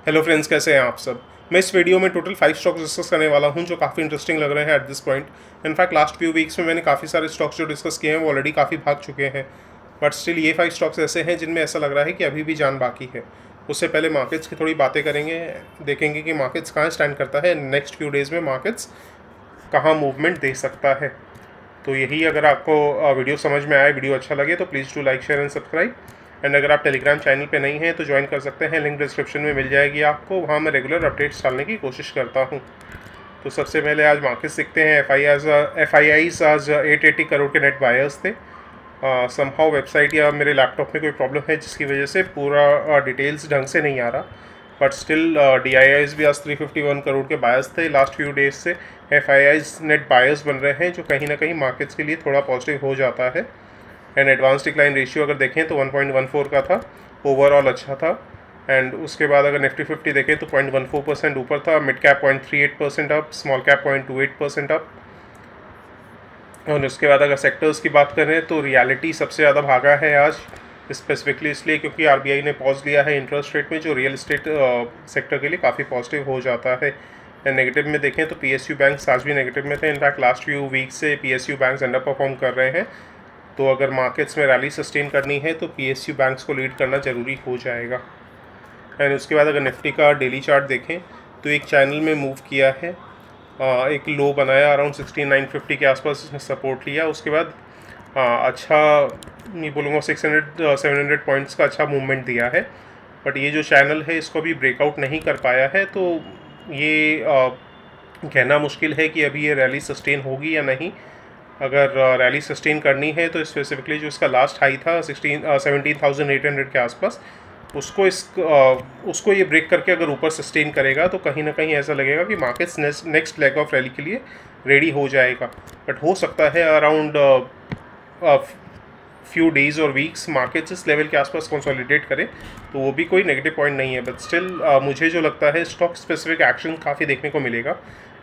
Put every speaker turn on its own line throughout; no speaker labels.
Hello friends, कैसे हैं आप सब। मैं इस वीडियो में टोटल 5 स्टॉक्स डिस्कस करने वाला हूं जो काफ़ी इंटरेस्टिंग लग रहे हैं at this point. In fact last few weeks में मैंने काफ़ी सारे स्टॉक्स जो डिस्कस किए हैं वो ऑलरेडी काफ़ी भाग चुके हैं, बट स्टिल ये 5 स्टॉक्स ऐसे हैं जिनमें ऐसा लग रहा है कि अभी भी जान बाकी है। उससे पहले मार्केट्स की थोड़ी बातें करेंगे, देखेंगे कि मार्केट्स कहाँ स्टैंड करता है, नेक्स्ट फ्यू डेज़ में मार्केट्स कहाँ मूवमेंट दे सकता है। तो यही, अगर आपको वीडियो समझ में आए, वीडियो अच्छा लगे तो please do like, share and subscribe. And अगर आप टेलीग्राम चैनल पे नहीं हैं तो ज्वाइन कर सकते हैं, लिंक डिस्क्रिप्शन में मिल जाएगी आपको। वहाँ मैं रेगुलर अपडेट्स डालने की कोशिश करता हूँ। तो सबसे पहले आज मार्केट्स देखते हैं। FIIs आज 880 करोड़ के नेट बायर्स थे। समहाउ वेबसाइट या मेरे लैपटॉप में कोई प्रॉब्लम है जिसकी वजह से पूरा डिटेल्स ढंग से नहीं आ रहा, बट स्टिल DIIs भी आज 351 करोड़ के बायर्स थे। लास्ट फ्यू डेज से FIIs नेट बायर्स बन रहे हैं, जो कहीं ना कहीं मार्केट्स के लिए थोड़ा पॉजिटिव हो जाता है। एंड एडवांस डिक्लाइन रेशियो अगर देखें तो 1.14 का था, ओवरऑल अच्छा था। एंड उसके बाद अगर निफ्टी 50 देखें तो 0.14% ऊपर था, mid cap 0.38% up, small cap 0.28% up. और उसके बाद अगर सेक्टर्स की बात करें तो रियलिटी सबसे ज़्यादा भागा है आज, स्पेसिफिकली इसलिए क्योंकि RBI ने पॉज दिया है इंटरेस्ट रेट में, जो रियल एस्टेट सेक्टर के लिए काफ़ी पॉजिटिव हो जाता है। नेगेटिव में देखें तो PSU बैंक्स आज भी नेगेटिव में थे। इनफैक्ट लास्ट फ्यू वीक से PSU बैंक्स अंडर परफॉर्म कर रहे हैं। तो अगर मार्केट्स में रैली सस्टेन करनी है तो PSU बैंक्स को लीड करना ज़रूरी हो जाएगा। एंड उसके बाद अगर निफ्टी का डेली चार्ट देखें तो एक चैनल में मूव किया है, एक लो बनाया, अराउंड 16950 के आसपास सपोर्ट लिया। उसके बाद अच्छा नहीं बोलूँगा, 700 पॉइंट्स का अच्छा मूवमेंट दिया है, बट ये जो चैनल है इसको भी ब्रेकआउट नहीं कर पाया है। तो ये कहना मुश्किल है कि अभी ये रैली सस्टेन होगी या नहीं। अगर रैली सस्टेन करनी है तो स्पेसिफिकली जो इसका लास्ट हाई था 17,800 के आसपास, उसको ये ब्रेक करके अगर ऊपर सस्टेन करेगा तो कहीं ना कहीं ऐसा लगेगा कि markets next leg of rally के लिए रेडी हो जाएगा। बट हो सकता है अराउंड फ्यू डेज़ और वीक्स मार्केट्स इस लेवल के आसपास कंसोलिडेट करें, तो वो भी कोई नेगेटिव पॉइंट नहीं है। बट स्टिल मुझे जो लगता है स्टॉक स्पेसिफिक एक्शन काफ़ी देखने को मिलेगा।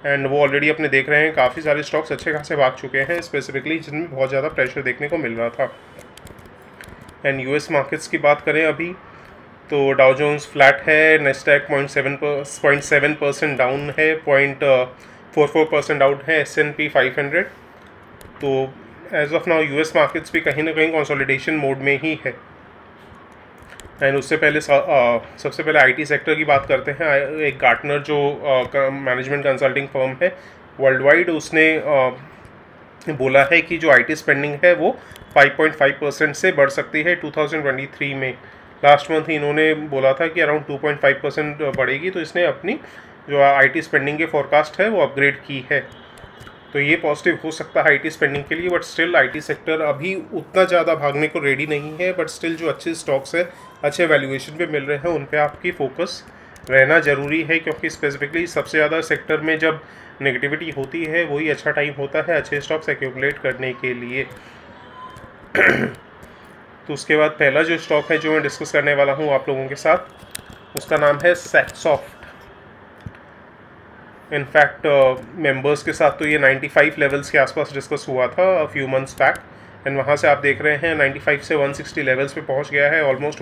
एंड वो ऑलरेडी अपने देख रहे हैं, काफ़ी सारे स्टॉक्स अच्छे खासे भाग चुके हैं, स्पेसिफिकली जिनमें बहुत ज़्यादा प्रेशर देखने को मिल रहा था। एंड US मार्केट्स की बात करें अभी तो डाउ जोन्स फ्लैट है, नेस्डैक 0.7% डाउन है, 0.44% डाउन है S&P 500। तो as of now US markets भी कहीं ना कहीं कंसोलिडेशन मोड में ही है। एंड उससे पहले सबसे पहले IT सेक्टर की बात करते हैं। एक गार्टनर जो मैनेजमेंट कंसल्टिंग फर्म है वर्ल्ड वाइड, उसने बोला है कि जो IT स्पेंडिंग है वो 5.5% से बढ़ सकती है 2023 में। लास्ट मंथ ही इन्होंने बोला था कि अराउंड 2.5% बढ़ेगी, तो इसने अपनी जो IT स्पेंडिंग के फोरकास्ट है वो अपग्रेड की है। तो ये पॉजिटिव हो सकता है IT स्पेंडिंग के लिए, बट स्टिल IT सेक्टर अभी उतना ज़्यादा भागने को रेडी नहीं है। बट स्टिल जो अच्छे स्टॉक्स है, अच्छे वैल्यूएशन पे मिल रहे हैं, उन पे आपकी फोकस रहना ज़रूरी है, क्योंकि स्पेसिफिकली सबसे ज़्यादा सेक्टर में जब नेगेटिविटी होती है वही अच्छा टाइम होता है अच्छे स्टॉक्स एक्यूमुलेट करने के लिए। तो उसके बाद पहला जो स्टॉक है जो मैं डिस्कस करने वाला हूँ आप लोगों के साथ, उसका नाम है सैटसॉफ्ट। इनफैक्ट मेंबर्स के साथ तो ये 95 लेवल्स के आसपास डिस्कस हुआ था फ्यू मंथ्स बैक। एंड वहाँ से आप देख रहे हैं 95 से 160 लेवल्स पे पहुँच गया है, ऑलमोस्ट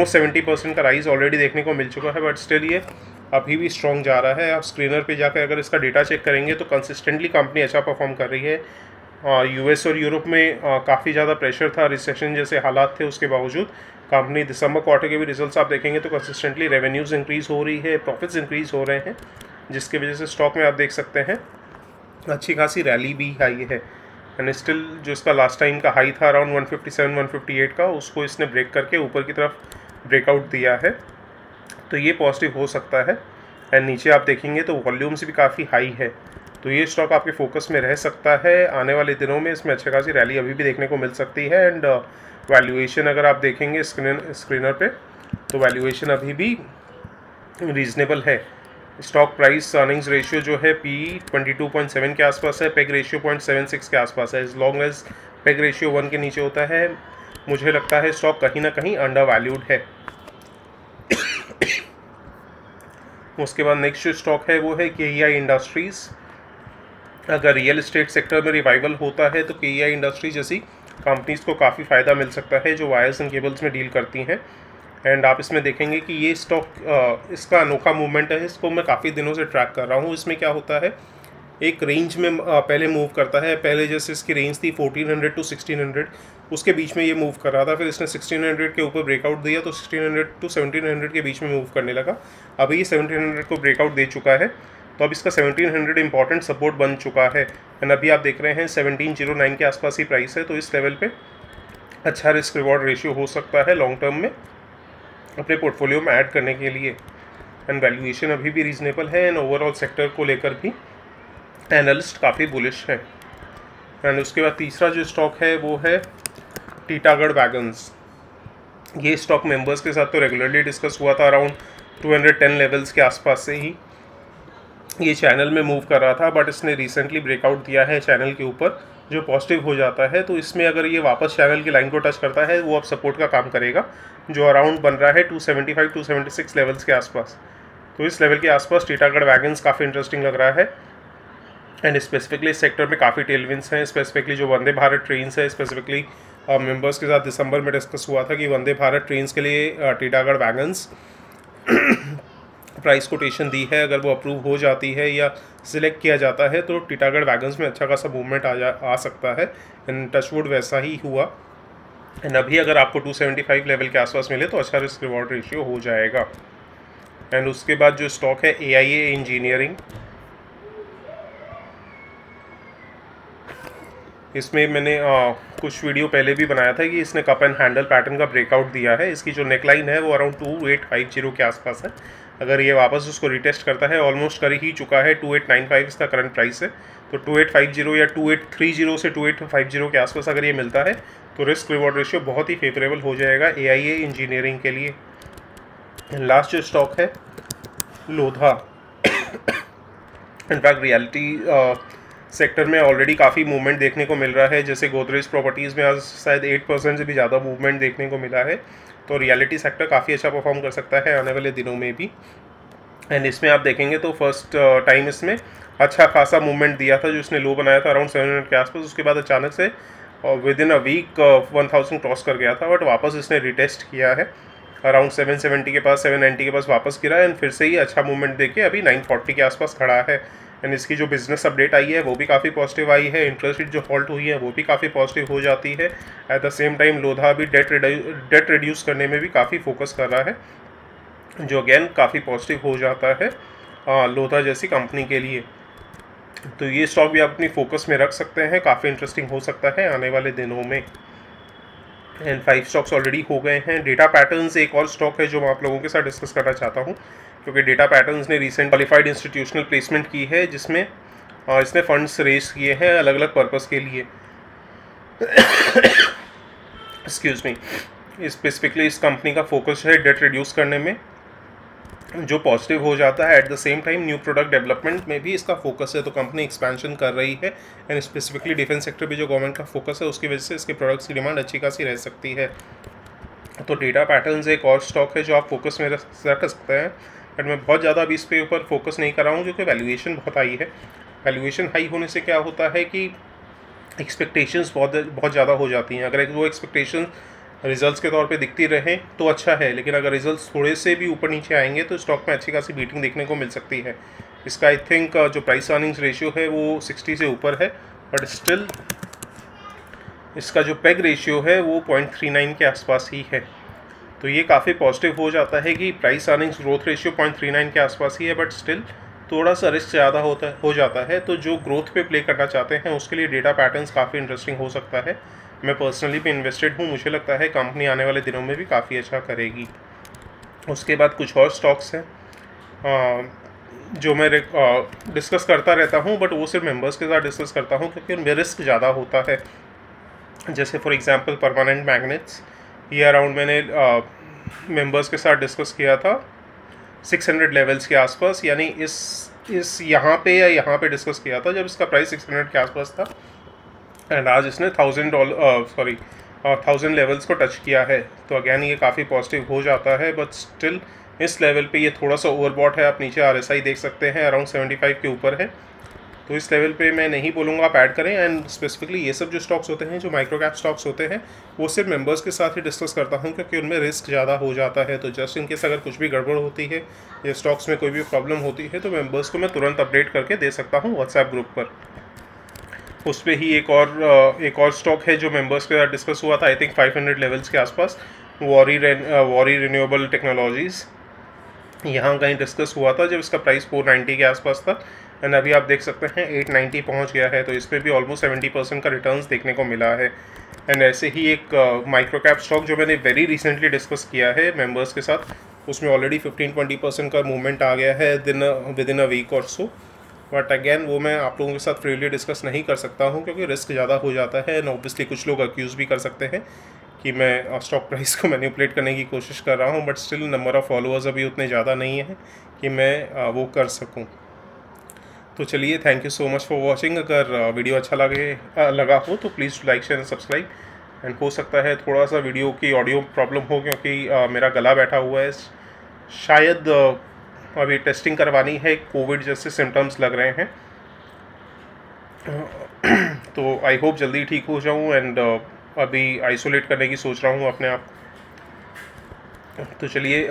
70% का राइज ऑलरेडी देखने को मिल चुका है। बट स्टिल ये अभी भी स्ट्रॉन्ग जा रहा है। आप स्क्रीनर पे जाकर अगर इसका डेटा चेक करेंगे तो कंसिस्टेंटली कंपनी अच्छा परफॉर्म कर रही है। US और यूरोप में काफ़ी ज़्यादा प्रेशर था, रिसेशन जैसे हालात थे, उसके बावजूद कंपनी दिसंबर क्वार्टर के भी रिजल्ट्स आप देखेंगे तो कंसिस्टेंटली रेवेन्यूज़ इंक्रीज़ हो रही है, प्रॉफिट्स इंक्रीज़ हो रहे हैं, जिसकी वजह से स्टॉक में आप देख सकते हैं अच्छी खासी रैली भी आई है। एंड स्टिल जो इसका लास्ट टाइम का हाई था अराउंड 157-158 का, उसको इसने ब्रेक करके ऊपर की तरफ ब्रेकआउट दिया है, तो ये पॉजिटिव हो सकता है। एंड नीचे आप देखेंगे तो वॉल्यूम्स भी काफ़ी हाई है, तो ये स्टॉक आपके फोकस में रह सकता है। आने वाले दिनों में इसमें अच्छी खासी रैली अभी भी देखने को मिल सकती है। एंड वैल्यूएशन अगर आप देखेंगे स्क्रीनर पे तो वैल्यूएशन अभी भी रीज़नेबल है। स्टॉक प्राइस अर्निंग्स रेशियो जो है PE 22.7 के आसपास है, पेग रेशियो 0.76 के आसपास है। As long as PEG ratio 1 के नीचे होता है, मुझे लगता है स्टॉक कहीं ना कहीं अंडर वैल्यूड है। उसके बाद नेक्स्ट जो स्टॉक है वो है KEI इंडस्ट्रीज़। अगर रियल एस्टेट सेक्टर में रिवाइवल होता है तो KEI इंडस्ट्रीज जैसी कंपनीज़ को काफ़ी फ़ायदा मिल सकता है जो वायर्स एंड केबल्स में डील करती हैं। एंड आप इसमें देखेंगे कि ये स्टॉक इसका अनोखा मूवमेंट है, इसको मैं काफ़ी दिनों से ट्रैक कर रहा हूँ। इसमें क्या होता है, एक रेंज में पहले मूव करता है। पहले जैसे इसकी रेंज थी 1400 टू 1600, उसके बीच में ये मूव कर रहा था। फिर इसने 1600 के ऊपर ब्रेकआउट दिया तो 1600 टू 1700 के बीच में मूव करने लगा। अभी ये 1700 को ब्रेकआउट दे चुका है, तो अब इसका 1700 इंपॉर्टेंट सपोर्ट बन चुका है। एंड अभी आप देख रहे हैं 1709 के आसपास ही प्राइस है, तो इस लेवल पे अच्छा रिस्क रिवॉर्ड रेशियो हो सकता है लॉन्ग टर्म में अपने पोर्टफोलियो में ऐड करने के लिए। एंड वैल्यूएशन अभी भी रीजनेबल है, एंड ओवरऑल सेक्टर को लेकर भी एनालिस्ट काफ़ी बुलिश है। एंड उसके बाद तीसरा जो स्टॉक है वो है टीटागढ़ वैगन्स। ये स्टॉक मेंबर्स के साथ तो रेगुलरली डिस्कस हुआ था, अराउंड 210 लेवल्स के आसपास से ही ये चैनल में मूव कर रहा था, बट इसने रिसेंटली ब्रेकआउट दिया है चैनल के ऊपर, जो पॉजिटिव हो जाता है। तो इसमें अगर ये वापस चैनल की लाइन को टच करता है, वो अब सपोर्ट का काम करेगा, जो अराउंड बन रहा है 275 टू 76 लेवल्स के आसपास। तो इस लेवल के आसपास टीटागढ़ वैगन्स काफ़ी इंटरेस्टिंग लग रहा है। एंड स्पेसिफिकली इस सेक्टर में काफ़ी टेलविंड्स हैं। स्पेसिफिकली जो वंदे भारत ट्रेन्स है, स्पेसिफिकली मेंबर्स के साथ दिसंबर में डिस्कस हुआ था कि वंदे भारत ट्रेन्स के लिए टीटागढ़ वैगन्स प्राइस कोटेशन दी है। अगर वो अप्रूव हो जाती है या सिलेक्ट किया जाता है तो टीटागढ़ वैगन्स में अच्छा खासा मूवमेंट आ सकता है। एंड टचवुड वैसा ही हुआ। एंड अभी अगर आपको 275 लेवल के आसपास मिले तो अच्छा रिस्क रिवॉर्ड रेशियो हो जाएगा। एंड उसके बाद जो स्टॉक है AIA इंजीनियरिंग, इसमें मैंने कुछ वीडियो पहले भी बनाया था कि इसने कप एंड हैंडल पैटर्न का ब्रेकआउट दिया है। इसकी जो नेकलाइन है वो अराउंड 2850 के आसपास है। अगर ये वापस उसको रिटेस्ट करता है, ऑलमोस्ट कर ही चुका है, 2895 इसका करंट प्राइस है, तो 2850 या 2830 से 2850 के आसपास अगर ये मिलता है तो रिस्क रिवॉर्ड रेशियो बहुत ही फेवरेबल हो जाएगा AIA इंजीनियरिंग के लिए। लास्ट जो स्टॉक है लोधा। इनफैक्ट रियलिटी सेक्टर में ऑलरेडी काफ़ी मूवमेंट देखने को मिल रहा है। जैसे गोदरेज प्रॉपर्टीज़ में आज शायद 8% से भी ज़्यादा मूवमेंट देखने को मिला है, तो रियलिटी सेक्टर काफ़ी अच्छा परफॉर्म कर सकता है आने वाले दिनों में भी। एंड इसमें आप देखेंगे तो फर्स्ट टाइम इसमें अच्छा खासा मूवमेंट दिया था, जो इसने लो बनाया था अराउंड 700 के आसपास। उसके बाद अचानक से within a week 1000 cross कर गया था, बट वापस इसने रिटेस्ट किया है अराउंड 770 के पास, 790 के पास वापस गिरा। एंड फिर से ही अच्छा मूवमेंट देके अभी 940 के आसपास खड़ा है। एंड इसकी जो बिजनेस अपडेट आई है वो भी काफ़ी पॉजिटिव आई है। इंटरेस्ट रेट जो हॉल्ट हुई है वो भी काफ़ी पॉजिटिव हो जाती है। At the same time Lodha भी डेट रिड्यूस करने में भी काफ़ी फोकस कर रहा है, जो अगेन काफ़ी पॉजिटिव हो जाता है लोधा जैसी कंपनी के लिए। तो ये स्टॉक भी आप अपनी फोकस में रख सकते हैं, काफ़ी इंटरेस्टिंग हो सकता है आने वाले दिनों में। एंड 5 स्टॉक्स ऑलरेडी हो गए हैं। डेटा पैटर्न्स एक और स्टॉक है जो मैं आप लोगों के साथ डिस्कस करना चाहता हूँ, क्योंकि डेटा पैटर्न्स ने रिसेंट क्वालिफाइड इंस्टीट्यूशनल प्लेसमेंट की है, जिसमें इसने फंड्स रेज किए हैं अलग अलग पर्पस के लिए। Excuse me. स्पेसिफिकली इस कंपनी का फोकस है डेट रिड्यूस करने में, जो पॉजिटिव हो जाता है। At the same time new product development में भी इसका फोकस है, तो कंपनी एक्सपेंशन कर रही है। एंड स्पेसिफिकली डिफेंस सेक्टर भी जो गवर्नमेंट का फोकस है, उसकी वजह से इसके प्रोडक्ट्स की डिमांड अच्छी खासी रह सकती है। तो डेटा पैटर्न्स एक और स्टॉक है जो आप फोकस में रख सकते हैं। बट मैं बहुत ज़्यादा अभी इस पे ऊपर फोकस नहीं कर रहा हूँ, क्योंकि वैल्यूएशन बहुत हाई है। वैल्यूएशन हाई होने से क्या होता है कि एक्सपेक्टेशंस बहुत ज़्यादा हो जाती हैं। अगर वो एक्सपेक्टेशन रिजल्ट्स के तौर पे दिखती रहे तो अच्छा है, लेकिन अगर रिजल्ट्स थोड़े से भी ऊपर नीचे आएंगे तो स्टॉक में अच्छी खासी बीटिंग देखने को मिल सकती है। इसका आई थिंक जो प्राइस अर्निंग्स रेशियो है वो 60 से ऊपर है, बट स्टिल इसका जो पेग रेशियो है वो 0.39 के आसपास ही है। तो ये काफ़ी पॉजिटिव हो जाता है कि प्राइस अर्निंग्स ग्रोथ रेशियो 0.39 के आसपास ही है, बट स्टिल थोड़ा सा रिस्क ज़्यादा हो जाता है। तो जो ग्रोथ पे प्ले करना चाहते हैं उसके लिए डेटा पैटर्न्स काफ़ी इंटरेस्टिंग हो सकता है। मैं पर्सनली भी इन्वेस्टेड हूँ, मुझे लगता है कंपनी आने वाले दिनों में भी काफ़ी अच्छा करेगी। उसके बाद कुछ और स्टॉक्स हैं जो मैं डिस्कस करता रहता हूँ, बट वो सिर्फ मेंबर्स के साथ डिस्कस करता हूँ क्योंकि उनमें रिस्क ज़्यादा होता है। जैसे फॉर एग्जांपल परमानेंट मैग्नेट्स, ये अराउंड मैंने मेंबर्स के साथ डिस्कस किया था 600 लेवल्स के आसपास, यानी इस यहाँ पे या यहाँ पे डिस्कस किया था जब इसका प्राइस 600 के आसपास था। एंड आज इसने 1000 लेवल्स को टच किया है, तो अगेन ये काफ़ी पॉजिटिव हो जाता है। बट स्टिल इस लेवल पे ये थोड़ा सा ओवरबॉट है। आप नीचे RSI देख सकते हैं, अराउंड 75 के ऊपर है। तो इस लेवल पे मैं नहीं बोलूँगा आप ऐड करें। एंड स्पेसिफिकली ये सब जो स्टॉक्स होते हैं, जो माइक्रो कैप स्टॉक्स होते हैं, वो सिर्फ मेंबर्स के साथ ही डिस्कस करता हूँ, क्योंकि उनमें रिस्क ज़्यादा हो जाता है। तो जस्ट इन केस अगर कुछ भी गड़बड़ होती है या स्टॉक्स में कोई भी प्रॉब्लम होती है, तो मेंबर्स को मैं तुरंत अपडेट करके दे सकता हूँ व्हाट्सएप ग्रुप पर। उस पर ही एक और स्टॉक है जो मेंबर्स के साथ डिस्कस हुआ था, आई थिंक 500 लेवल्स के आसपास, वॉरी रिन्यूएबल टेक्नोलॉजीज़। यहाँ कहीं डिस्कस हुआ था जब इसका प्राइस 490 के आसपास था, एंड अभी आप देख सकते हैं 890 पहुँच गया है। तो इसमें भी ऑलमोस्ट 70% का रिटर्न्स देखने को मिला है। एंड ऐसे ही एक माइक्रो कैप स्टॉक जो मैंने वेरी रिसेंटली डिस्कस किया है मेंबर्स के साथ, उसमें ऑलरेडी 15-20% का मूवमेंट आ गया है विद इन अ वीक और सो। बट अगेन वो मैं आप लोगों के साथ फ्रीली डिस्कस नहीं कर सकता हूँ, क्योंकि रिस्क ज़्यादा हो जाता है। एंड ऑब्वियसली कुछ लोग अक्यूज़ भी कर सकते हैं कि मैं स्टॉक प्राइस को मैनिपुलेट करने की कोशिश कर रहा हूँ, but still number of followers अभी उतने ज़्यादा नहीं है कि मैं वो कर सकूँ। तो चलिए, thank you so much for watching. अगर वीडियो अच्छा लगा हो तो please like share and subscribe. And हो सकता है थोड़ा सा वीडियो की ऑडियो प्रॉब्लम हो, क्योंकि मेरा गला बैठा हुआ है। शायद अभी टेस्टिंग करवानी है, कोविड जैसे सिम्टम्स लग रहे हैं। तो आई होप जल्दी ठीक हो जाऊँ। एंड अभी आइसोलेट करने की सोच रहा हूँ अपने आप। तो चलिए,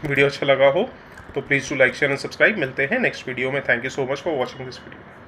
वीडियो अच्छा लगा हो तो please to like share and subscribe. मिलते हैं नेक्स्ट वीडियो में। Thank you so much for watching this video.